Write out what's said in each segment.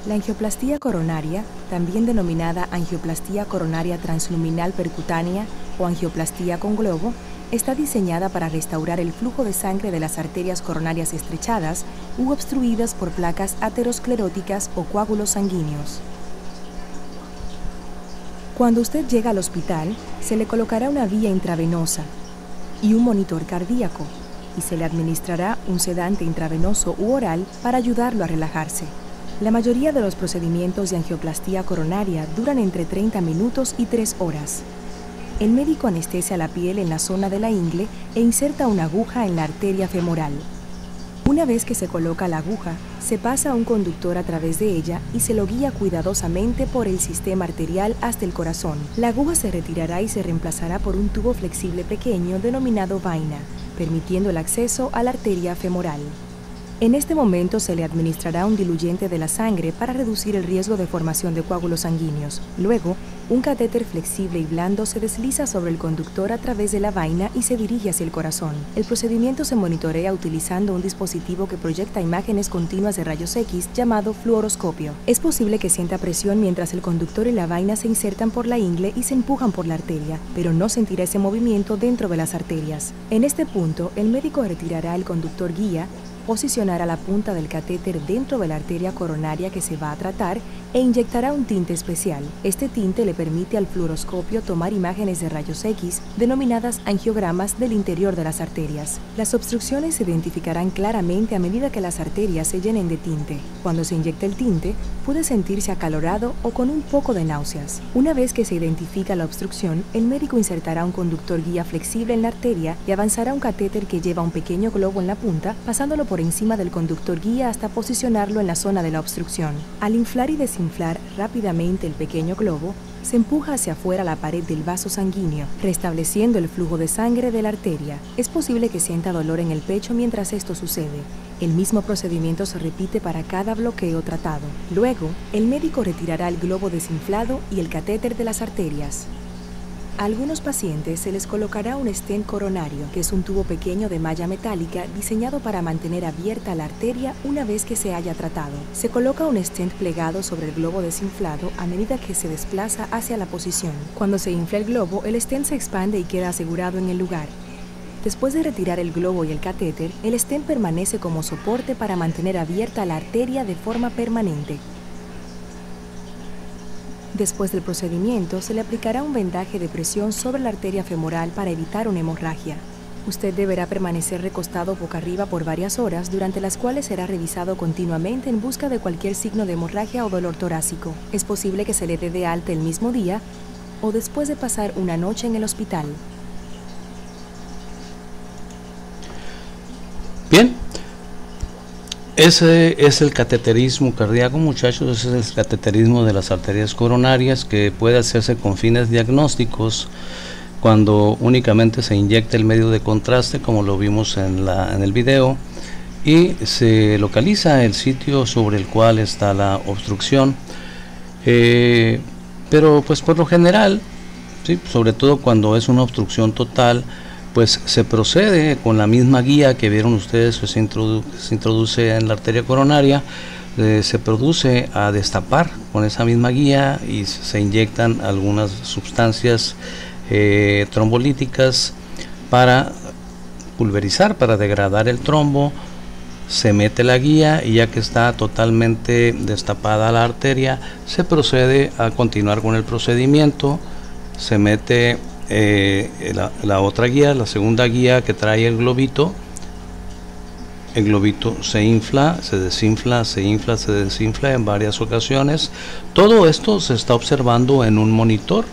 La angioplastía coronaria, también denominada angioplastía coronaria transluminal percutánea o angioplastía con globo, está diseñada para restaurar el flujo de sangre de las arterias coronarias estrechadas u obstruidas por placas ateroscleróticas o coágulos sanguíneos. Cuando usted llega al hospital, se le colocará una vía intravenosa y un monitor cardíaco, y se le administrará un sedante intravenoso u oral para ayudarlo a relajarse. La mayoría de los procedimientos de angioplastía coronaria duran entre 30 minutos y 3 horas. El médico anestesia la piel en la zona de la ingle e inserta una aguja en la arteria femoral. Una vez que se coloca la aguja, se pasa un conductor a través de ella y se lo guía cuidadosamente por el sistema arterial hasta el corazón. La aguja se retirará y se reemplazará por un tubo flexible pequeño denominado vaina, permitiendo el acceso a la arteria femoral. En este momento se le administrará un diluyente de la sangre para reducir el riesgo de formación de coágulos sanguíneos. Luego, un catéter flexible y blando se desliza sobre el conductor a través de la vaina y se dirige hacia el corazón. El procedimiento se monitorea utilizando un dispositivo que proyecta imágenes continuas de rayos X llamado fluoroscopio. Es posible que sienta presión mientras el conductor y la vaina se insertan por la ingle y se empujan por la arteria, pero no sentirá ese movimiento dentro de las arterias. En este punto, el médico retirará el conductor guía, posicionará la punta del catéter dentro de la arteria coronaria que se va a tratar e inyectará un tinte especial. Este tinte le permite al fluoroscopio tomar imágenes de rayos X denominadas angiogramas del interior de las arterias. Las obstrucciones se identificarán claramente a medida que las arterias se llenen de tinte. Cuando se inyecta el tinte, puede sentirse acalorado o con un poco de náuseas. Una vez que se identifica la obstrucción, el médico insertará un conductor guía flexible en la arteria y avanzará un catéter que lleva un pequeño globo en la punta, pasándolo por encima del conductor guía hasta posicionarlo en la zona de la obstrucción. Al inflar y desinflar rápidamente el pequeño globo, se empuja hacia afuera la pared del vaso sanguíneo, restableciendo el flujo de sangre de la arteria. Es posible que sienta dolor en el pecho mientras esto sucede. El mismo procedimiento se repite para cada bloqueo tratado. Luego, el médico retirará el globo desinflado y el catéter de las arterias. A algunos pacientes se les colocará un stent coronario, que es un tubo pequeño de malla metálica diseñado para mantener abierta la arteria una vez que se haya tratado. Se coloca un stent plegado sobre el globo desinflado a medida que se desplaza hacia la posición. Cuando se infla el globo, el stent se expande y queda asegurado en el lugar. Después de retirar el globo y el catéter, el stent permanece como soporte para mantener abierta la arteria de forma permanente. Después del procedimiento, se le aplicará un vendaje de presión sobre la arteria femoral para evitar una hemorragia. Usted deberá permanecer recostado boca arriba por varias horas, durante las cuales será revisado continuamente en busca de cualquier signo de hemorragia o dolor torácico. Es posible que se le dé de alta el mismo día o después de pasar una noche en el hospital. Bien. Ese es el cateterismo cardíaco, muchachos. Ese es el cateterismo de las arterias coronarias, que puede hacerse con fines diagnósticos cuando únicamente se inyecta el medio de contraste, como lo vimos en el video, y se localiza el sitio sobre el cual está la obstrucción. Pero pues por lo general, ¿sí?, sobre todo cuando es una obstrucción total, pues se procede con la misma guía que vieron ustedes, que se introduce en la arteria coronaria, se produce a destapar con esa misma guía y se inyectan algunas sustancias trombolíticas para pulverizar, para degradar el trombo. Se mete la guía y ya que está totalmente destapada la arteria, se procede a continuar con el procedimiento. Se mete la otra guía, la segunda guía, que trae el globito. El globito se infla, se desinfla, se infla, se desinfla en varias ocasiones. Todo esto se está observando en un monitor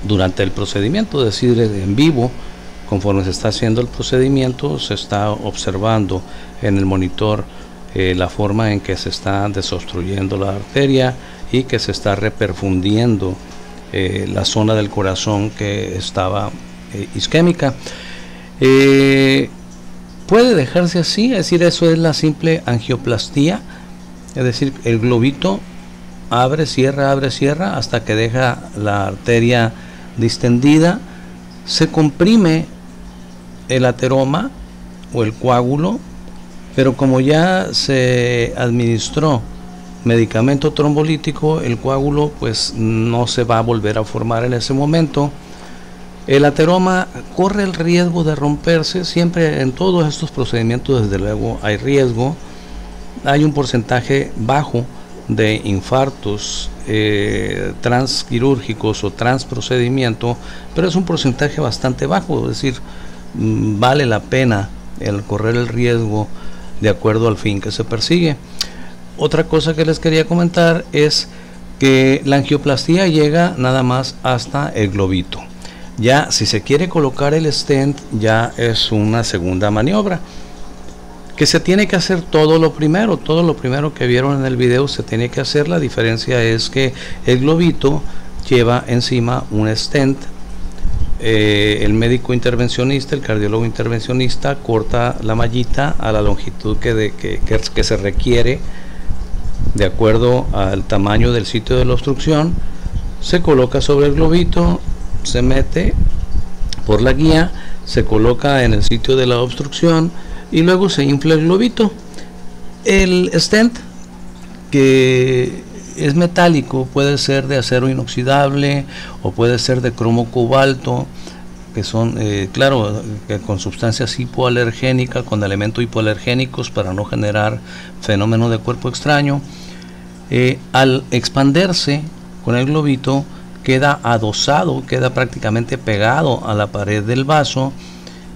durante el procedimiento, es decir, en vivo. Conforme se está haciendo el procedimiento, se está observando en el monitor la forma en que se está desobstruyendo la arteria y que se está reperfundiendo la zona del corazón que estaba isquémica. Puede dejarse así, es decir, eso es la simple angioplastía, es decir, el globito abre, cierra hasta que deja la arteria distendida. Se comprime el ateroma o el coágulo, pero como ya se administró medicamento trombolítico, el coágulo pues no se va a volver a formar en ese momento. El ateroma corre el riesgo de romperse. Siempre en todos estos procedimientos, desde luego, hay riesgo. Hay un porcentaje bajo de infartos transquirúrgicos o transprocedimiento, pero es un porcentaje bastante bajo, es decir, vale la pena el correr el riesgo de acuerdo al fin que se persigue. Otra cosa que les quería comentar es que la angioplastía llega nada más hasta el globito. Ya si se quiere colocar el stent, ya es una segunda maniobra que se tiene que hacer todo lo primero que vieron en el video se tiene que hacer. La diferencia es que el globito lleva encima un stent. El médico intervencionista, el cardiólogo intervencionista, corta la mallita a la longitud que se requiere de acuerdo al tamaño del sitio de la obstrucción, se coloca sobre el globito, se mete por la guía, se coloca en el sitio de la obstrucción y luego se infla el globito. El stent, que es metálico, puede ser de acero inoxidable o puede ser de cromo cobalto, que son claro, con sustancias hipoalergénicas, con elementos hipoalergénicos para no generar fenómeno de cuerpo extraño. Al expanderse con el globito queda adosado, queda prácticamente pegado a la pared del vaso,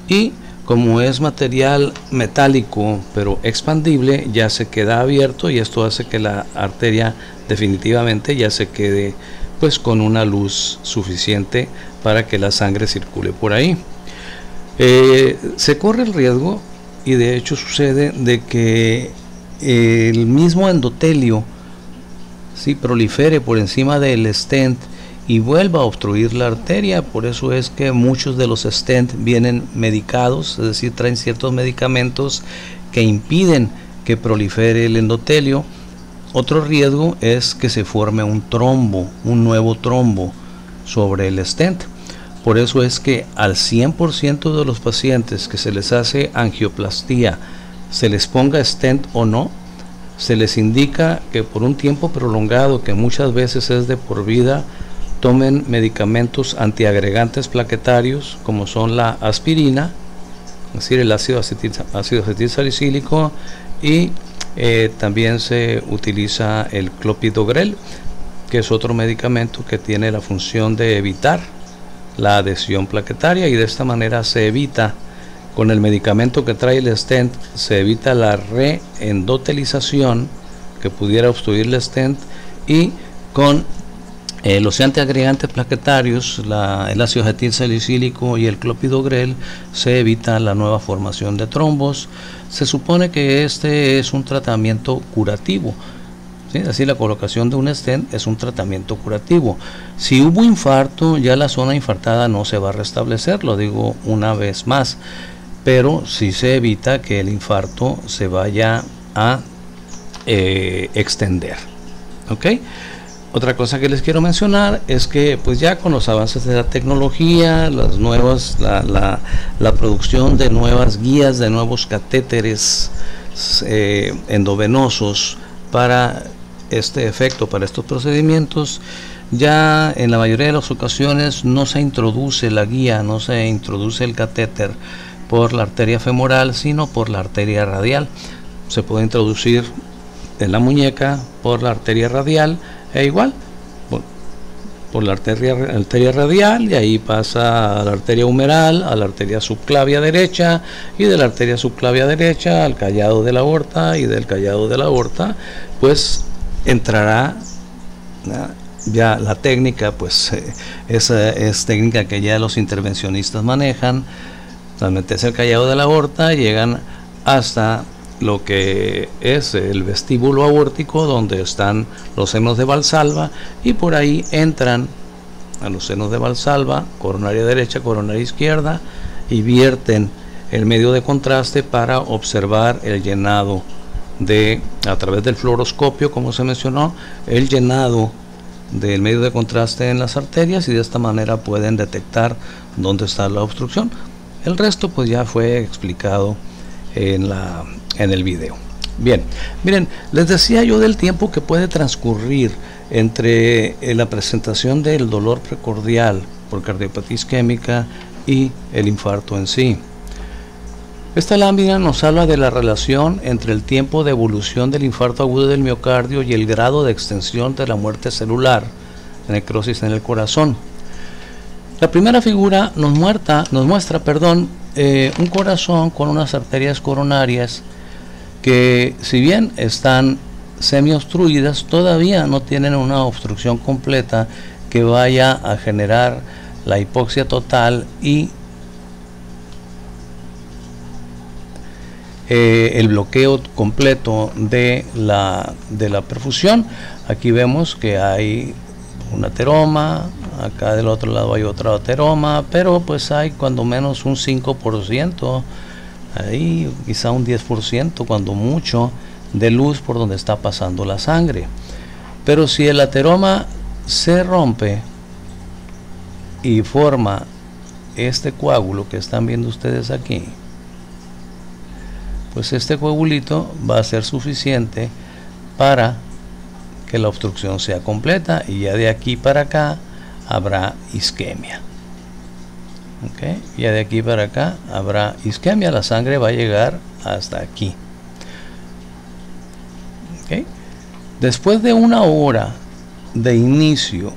y como es material metálico pero expandible, ya se queda abierto, y esto hace que la arteria definitivamente ya se quede pues con una luz suficiente para que la sangre circule por ahí. Se corre el riesgo, y de hecho sucede, de que el mismo endotelio prolifere por encima del stent y vuelva a obstruir la arteria. Por eso es que muchos de los stent vienen medicados, es decir, traen ciertos medicamentos que impiden que prolifere el endotelio. Otro riesgo es que se forme un trombo, un nuevo trombo sobre el stent. Por eso es que al 100% de los pacientes que se les hace angioplastía, se les ponga stent o no, se les indica que por un tiempo prolongado, que muchas veces es de por vida, tomen medicamentos antiagregantes plaquetarios como son la aspirina, es decir, el ácido acetilsalicílico, y también se utiliza el clopidogrel, que es otro medicamento que tiene la función de evitar la adhesión plaquetaria, y de esta manera se evita, con el medicamento que trae el stent, se evita la reendotelización que pudiera obstruir el stent, y con los antiagregantes plaquetarios, el ácido acetilsalicílico y el clopidogrel, se evita la nueva formación de trombos. Se supone que este es un tratamiento curativo, ¿sí? Es decir, la colocación de un stent es un tratamiento curativo. Si hubo infarto, ya la zona infartada no se va a restablecer, lo digo una vez más, pero sí se evita que el infarto se vaya a extender. ¿Ok? Otra cosa que les quiero mencionar es que pues ya con los avances de la tecnología, las nuevas, la producción de nuevas guías, de nuevos catéteres endovenosos para este efecto, para estos procedimientos, ya en la mayoría de las ocasiones no se introduce la guía, no se introduce el catéter por la arteria femoral, sino por la arteria radial. Se puede introducir en la muñeca por la arteria radial, e igual por la arteria radial, y ahí pasa a la arteria humeral, a la arteria subclavia derecha, y de la arteria subclavia derecha al callado de la aorta, y del callado de la aorta pues entrará ya la técnica, pues esa es técnica que ya los intervencionistas manejan. Al meterse el callado de la aorta, llegan hasta lo que es el vestíbulo aórtico, donde están los senos de Valsalva, y por ahí entran a los senos de Valsalva, coronaria derecha, coronaria izquierda, y vierten el medio de contraste para observar el llenado a través del fluoroscopio, como se mencionó, el llenado del medio de contraste en las arterias, y de esta manera pueden detectar dónde está la obstrucción. El resto pues ya fue explicado en el video. Bien, miren, les decía yo del tiempo que puede transcurrir entre la presentación del dolor precordial por cardiopatía isquémica y el infarto en sí. Esta lámina nos habla de la relación entre el tiempo de evolución del infarto agudo del miocardio y el grado de extensión de la muerte celular, necrosis en el corazón. La primera figura nos muestra, un corazón con unas arterias coronarias que, si bien están semi-obstruidas, todavía no tienen una obstrucción completa que vaya a generar la hipoxia total y el bloqueo completo de la perfusión. Aquí vemos que hay un ateroma, acá del otro lado hay otro ateroma, pero pues hay cuando menos un 5%, ahí quizá un 10% cuando mucho, de luz por donde está pasando la sangre. Pero si el ateroma se rompe y forma este coágulo que están viendo ustedes aquí, pues este coagulito va a ser suficiente para que la obstrucción sea completa, y ya de aquí para acá habrá isquemia. ¿Okay? Ya de aquí para acá habrá isquemia, la sangre va a llegar hasta aquí. ¿Okay? Después de una hora de inicio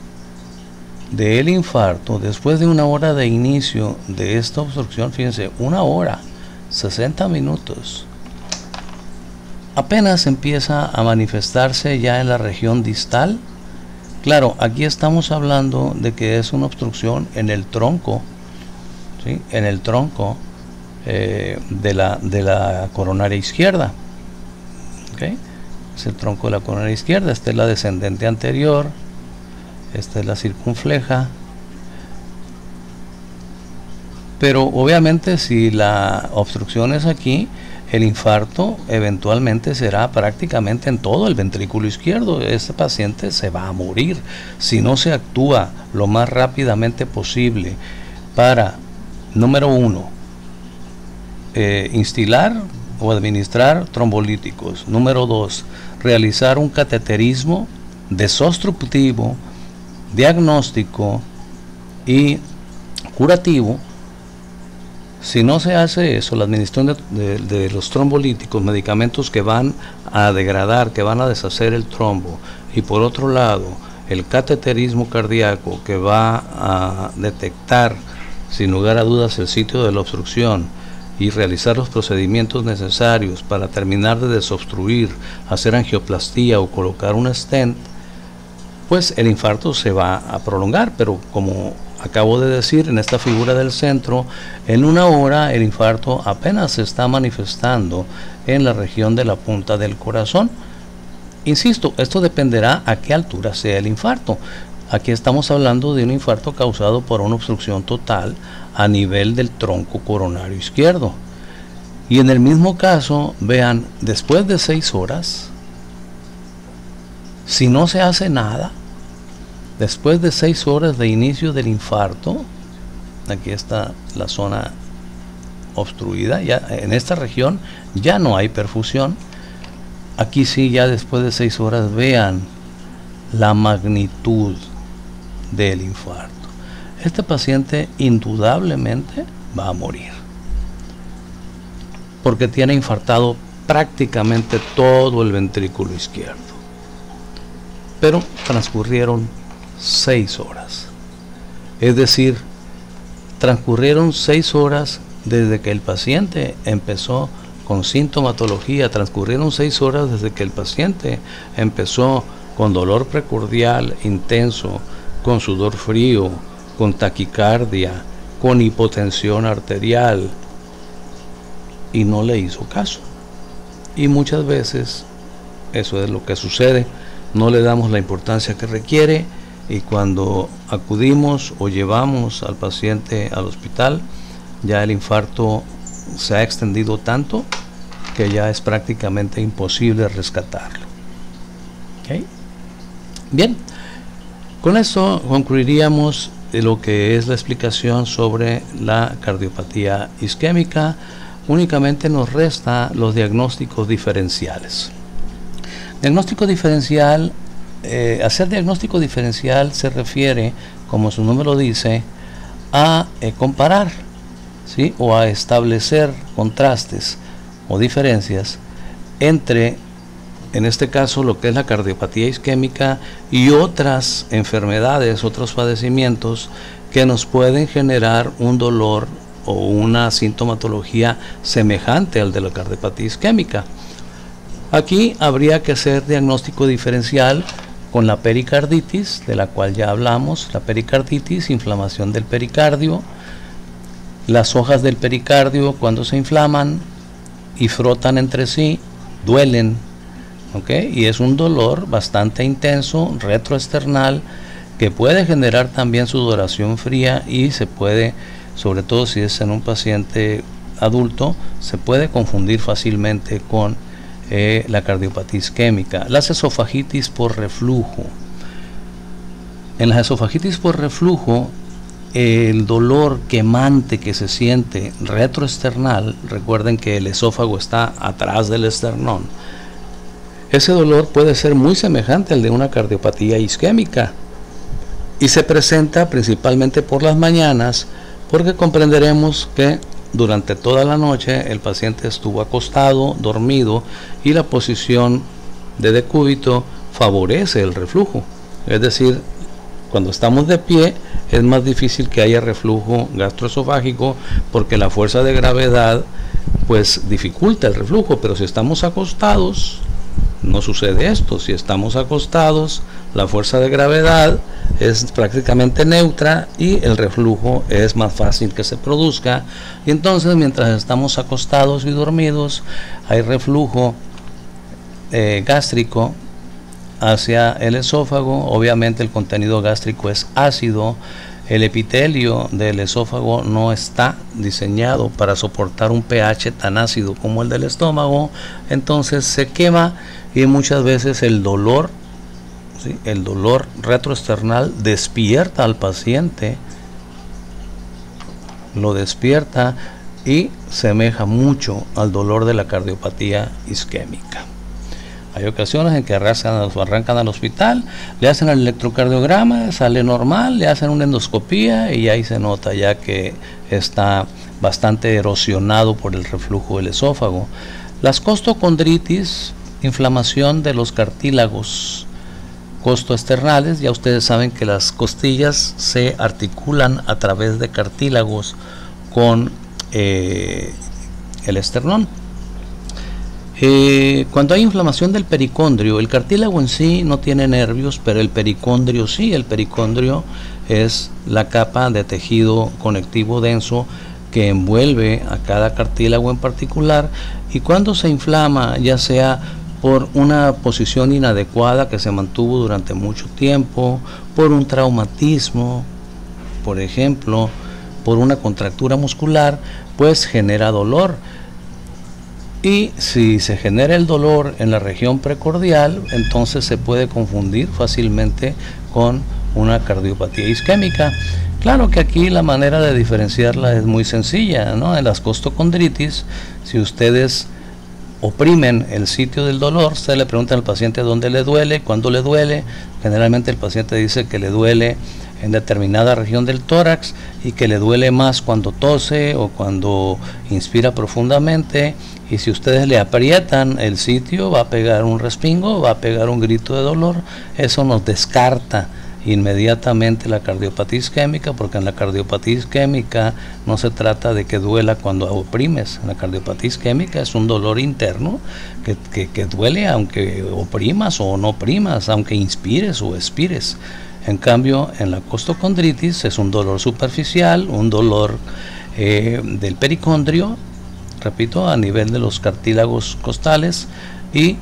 del infarto, después de una hora de inicio de esta obstrucción, fíjense, una hora, 60 minutos, apenas empieza a manifestarse ya en la región distal. Claro, aquí estamos hablando de que es una obstrucción en el tronco, ¿sí? En el tronco de la coronaria izquierda. ¿Okay? Es el tronco de la coronaria izquierda. Esta es la descendente anterior, esta es la circunfleja. Pero obviamente si la obstrucción es aquí, el infarto eventualmente será prácticamente en todo el ventrículo izquierdo. Este paciente se va a morir si no se actúa lo más rápidamente posible para, número 1, instilar o administrar trombolíticos. Número 2, realizar un cateterismo desobstructivo, diagnóstico y curativo. Si no se hace eso, la administración de los trombolíticos, medicamentos que van a degradar, que van a deshacer el trombo, y por otro lado, el cateterismo cardíaco, que va a detectar, sin lugar a dudas, el sitio de la obstrucción y realizar los procedimientos necesarios para terminar de desobstruir, hacer angioplastía o colocar un stent, pues el infarto se va a prolongar. Pero como acabo de decir en esta figura del centro, en una hora el infarto apenas se está manifestando en la región de la punta del corazón. Insisto, esto dependerá a qué altura sea el infarto. Aquí estamos hablando de un infarto causado por una obstrucción total a nivel del tronco coronario izquierdo. Y en el mismo caso, vean, después de 6 horas, si no se hace nada, después de 6 horas de inicio del infarto, aquí está la zona obstruida, ya en esta región ya no hay perfusión. Aquí sí, ya después de 6 horas, vean la magnitud del infarto. Este paciente indudablemente va a morir, porque tiene infartado prácticamente todo el ventrículo izquierdo. Pero transcurrieron 6 horas. Es decir, transcurrieron 6 horas desde que el paciente empezó con sintomatología, transcurrieron 6 horas desde que el paciente empezó con dolor precordial intenso, con sudor frío, con taquicardia, con hipotensión arterial, y no le hizo caso. Y muchas veces eso es lo que sucede, no le damos la importancia que requiere, y cuando acudimos o llevamos al paciente al hospital, ya el infarto se ha extendido tanto que ya es prácticamente imposible rescatarlo. ¿Okay? Bien, con esto concluiríamos lo que es la explicación sobre la cardiopatía isquémica. únicamente nos resta los diagnósticos diferenciales. Diagnóstico diferencial, hacer diagnóstico diferencial se refiere, como su nombre lo dice, a comparar, ¿sí?, o a establecer contrastes o diferencias entre, en este caso, lo que es la cardiopatía isquémica y otras enfermedades, otros padecimientos que nos pueden generar un dolor o una sintomatología semejante al de la cardiopatía isquémica. Aquí habría que hacer diagnóstico diferencial con la pericarditis, de la cual ya hablamos. La pericarditis, inflamación del pericardio. Las hojas del pericardio, cuando se inflaman y frotan entre sí, duelen, ¿ok? Y es un dolor bastante intenso, retroesternal, que puede generar también sudoración fría y se puede, sobre todo si es en un paciente adulto, se puede confundir fácilmente con la cardiopatía isquémica. Las esofagitis por reflujo. En las esofagitis por reflujo, el dolor quemante que se siente retroesternal, recuerden que el esófago está atrás del esternón, ese dolor puede ser muy semejante al de una cardiopatía isquémica y se presenta principalmente por las mañanas, porque comprenderemos que durante toda la noche el paciente estuvo acostado, dormido, y la posición de decúbito favorece el reflujo. Es decir, cuando estamos de pie es más difícil que haya reflujo gastroesofágico porque la fuerza de gravedad pues dificulta el reflujo, pero si estamos acostados no sucede esto. Si estamos acostados, la fuerza de gravedad es prácticamente neutra y el reflujo es más fácil que se produzca, y entonces mientras estamos acostados y dormidos hay reflujo gástrico hacia el esófago. Obviamente el contenido gástrico es ácido, el epitelio del esófago no está diseñado para soportar un pH tan ácido como el del estómago, entonces se quema y muchas veces el dolor, ¿sí?, el dolor retroesternal despierta al paciente, lo despierta y semeja mucho al dolor de la cardiopatía isquémica. Hay ocasiones en que arrancan al hospital, le hacen el electrocardiograma, sale normal, le hacen una endoscopía y ahí se nota ya que está bastante erosionado por el reflujo del esófago. Las costocondritis, inflamación de los cartílagos costoesternales. Ya ustedes saben que las costillas se articulan a través de cartílagos con el esternón. Cuando hay inflamación del pericondrio, el cartílago en sí no tiene nervios, pero el pericondrio sí. El pericondrio es la capa de tejido conectivo denso que envuelve a cada cartílago en particular, y cuando se inflama, ya sea por una posición inadecuada que se mantuvo durante mucho tiempo, por un traumatismo, por ejemplo, por una contractura muscular, pues genera dolor. Y si se genera el dolor en la región precordial, entonces se puede confundir fácilmente con una cardiopatía isquémica. Claro que aquí la manera de diferenciarla es muy sencilla, ¿no? En las costocondritis, si ustedes oprimen el sitio del dolor, ustedes le preguntan al paciente dónde le duele, cuándo le duele. Generalmente el paciente dice que le duele en determinada región del tórax y que le duele más cuando tose o cuando inspira profundamente, y si ustedes le aprietan el sitio va a pegar un respingo, va a pegar un grito de dolor. Eso nos descarta inmediatamente la cardiopatía isquémica, porque en la cardiopatía isquémica no se trata de que duela cuando oprimes. En la cardiopatía isquémica es un dolor interno que duele aunque oprimas o no oprimas, aunque inspires o expires. En cambio, en la costocondritis es un dolor superficial, un dolor del pericondrio, repito, a nivel de los cartílagos costales, y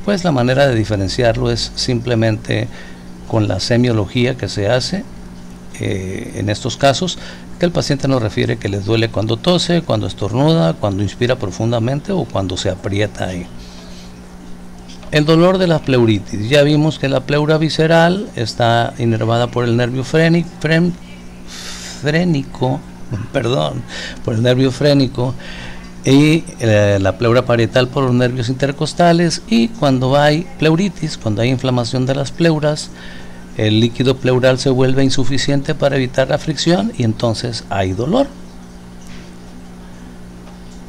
pues la manera de diferenciarlo es simplemente con la semiología que se hace en estos casos, que el paciente nos refiere que les duele cuando tose, cuando estornuda, cuando inspira profundamente o cuando se aprieta ahí. El dolor de la pleuritis. Ya vimos que la pleura visceral está inervada por el nervio frénico, perdón, por el nervio frénico, y la pleura parietal por los nervios intercostales. Y cuando hay pleuritis, cuando hay inflamación de las pleuras, el líquido pleural se vuelve insuficiente para evitar la fricción y entonces hay dolor.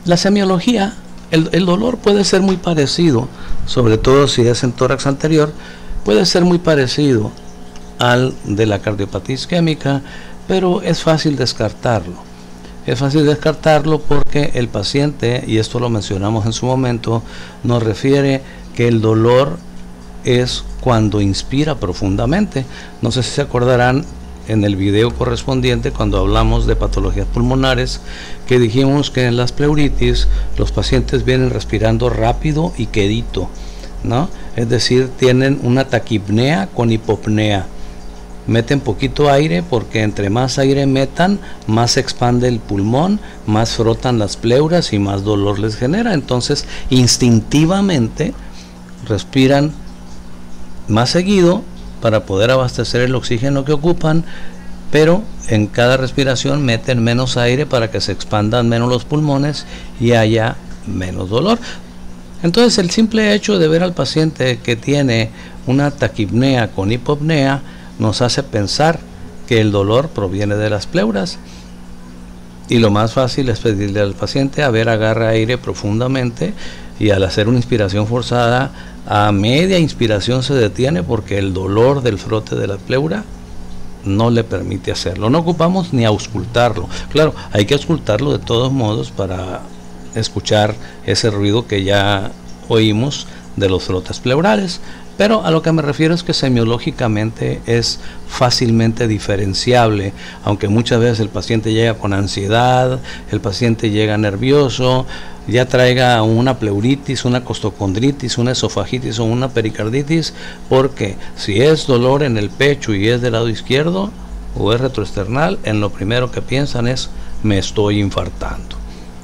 La semiología, el dolor puede ser muy parecido, sobre todo si es en tórax anterior, puede ser muy parecido al de la cardiopatía isquémica, pero es fácil descartarlo. Es fácil descartarlo porque el paciente, y esto lo mencionamos en su momento, nos refiere que el dolor es cuando inspira profundamente. No sé si se acordarán en el video correspondiente cuando hablamos de patologías pulmonares, que dijimos que en las pleuritis los pacientes vienen respirando rápido y quedito, ¿no? Es decir, tienen una taquipnea con hipopnea. Meten poquito aire porque entre más aire metan, más se expande el pulmón, más frotan las pleuras y más dolor les genera. Entonces, instintivamente respiran más seguido para poder abastecer el oxígeno que ocupan, pero en cada respiración meten menos aire para que se expandan menos los pulmones y haya menos dolor. Entonces, el simple hecho de ver al paciente que tiene una taquipnea con hipopnea nos hace pensar que el dolor proviene de las pleuras, y lo más fácil es pedirle al paciente: a ver, agarra aire profundamente, y al hacer una inspiración forzada, a media inspiración se detiene porque el dolor del frote de la pleura no le permite hacerlo. No ocupamos ni auscultarlo. Claro, hay que auscultarlo de todos modos para escuchar ese ruido que ya oímos de los frotes pleurales. Pero a lo que me refiero es que semiológicamente es fácilmente diferenciable, aunque muchas veces el paciente llega con ansiedad, el paciente llega nervioso, ya traiga una pleuritis, una costocondritis, una esofagitis o una pericarditis, porque si es dolor en el pecho y es del lado izquierdo o es retroesternal, en lo primero que piensan es: me estoy infartando.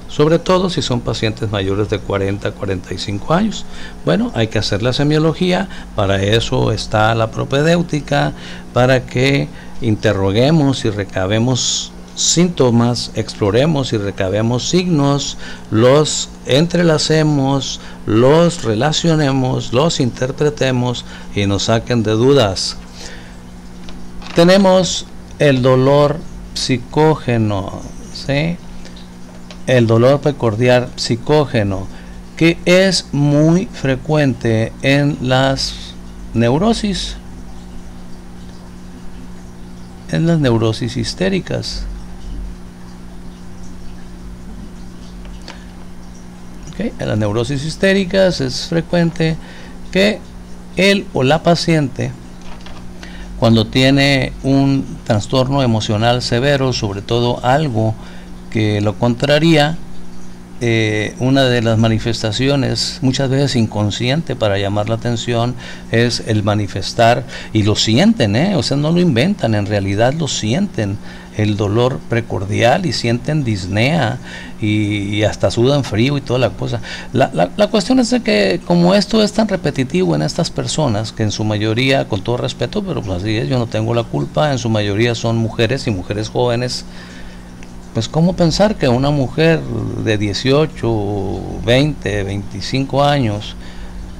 Sobre todo si son pacientes mayores de 40 a 45 años. Bueno, hay que hacer la semiología, para eso está la propedéutica, para que interroguemos y recabemos síntomas, exploremos y recabemos signos, los entrelacemos, los relacionemos, los interpretemos y nos saquen de dudas. Tenemos el dolor psicógeno, ¿sí? El dolor precordial psicógeno, que es muy frecuente en las neurosis, histéricas. ¿Okay? En las neurosis histéricas es frecuente que él o la paciente, cuando tiene un trastorno emocional severo, sobre todo algo que lo contraría, una de las manifestaciones, muchas veces inconsciente para llamar la atención, es el manifestar, y lo sienten, o sea, no lo inventan, en realidad lo sienten, el dolor precordial, y sienten disnea y hasta sudan frío y toda la cosa. La cuestión es de que, como esto es tan repetitivo en estas personas, que en su mayoría, con todo respeto, pero pues así es, yo no tengo la culpa, en su mayoría son mujeres y mujeres jóvenes, pues cómo pensar que una mujer de 18, 20, 25 años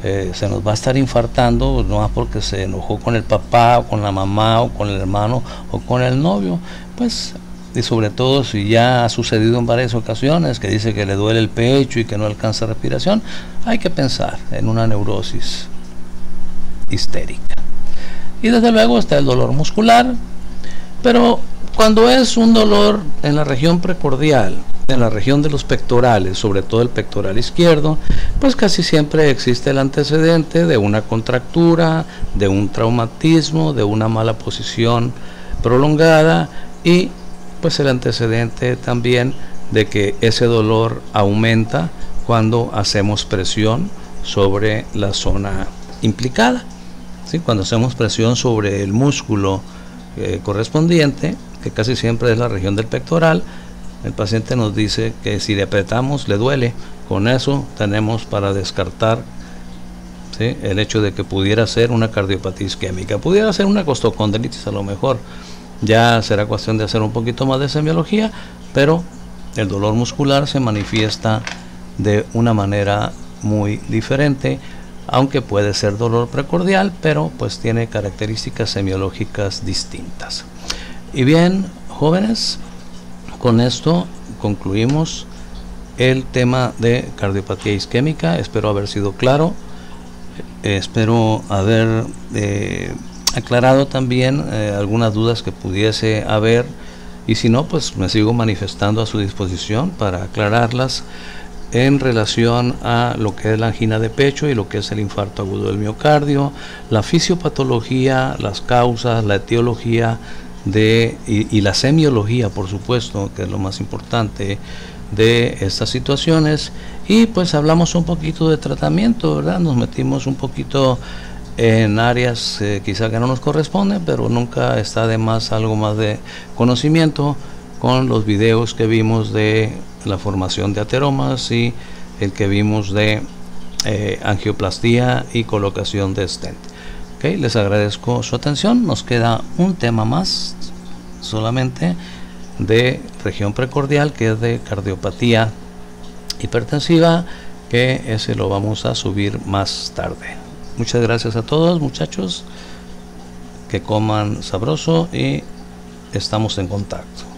se nos va a estar infartando no más porque se enojó con el papá o con la mamá o con el hermano o con el novio. Pues, y sobre todo si ya ha sucedido en varias ocasiones, que dice que le duele el pecho y que no alcanza respiración, hay que pensar en una neurosis histérica. Y desde luego está el dolor muscular, pero cuando es un dolor en la región precordial, en la región de los pectorales, sobre todo el pectoral izquierdo, pues casi siempre existe el antecedente de una contractura, de un traumatismo, de una mala posición prolongada, y pues el antecedente también de que ese dolor aumenta cuando hacemos presión sobre la zona implicada, ¿sí? Cuando hacemos presión sobre el músculo correspondiente, que casi siempre es la región del pectoral, el paciente nos dice que si le apretamos le duele. Con eso tenemos para descartar, ¿sí?, el hecho de que pudiera ser una cardiopatía isquémica, pudiera ser una costocondritis a lo mejor, Ya será cuestión de hacer un poquito más de semiología, pero el dolor muscular se manifiesta de una manera muy diferente, aunque puede ser dolor precordial, pero pues tiene características semiológicas distintas. Y bien, jóvenes, con esto concluimos el tema de cardiopatía isquémica. Espero haber sido claro, espero haber aclarado también algunas dudas que pudiese haber, y si no, pues me sigo manifestando a su disposición para aclararlas en relación a lo que es la angina de pecho y lo que es el infarto agudo del miocardio, la fisiopatología, las causas, la etiología y la semiología, por supuesto, que es lo más importante de estas situaciones. Y pues hablamos un poquito de tratamiento, ¿verdad? Nos metimos un poquito en áreas quizá que no nos corresponden, pero nunca está de más algo más de conocimiento con los videos que vimos de la formación de ateromas y el que vimos de angioplastía y colocación de stent. Okay, les agradezco su atención. Nos queda un tema más solamente de región precordial, que es de cardiopatía hipertensiva, que ese lo vamos a subir más tarde. Muchas gracias a todos, muchachos, que coman sabroso y estamos en contacto.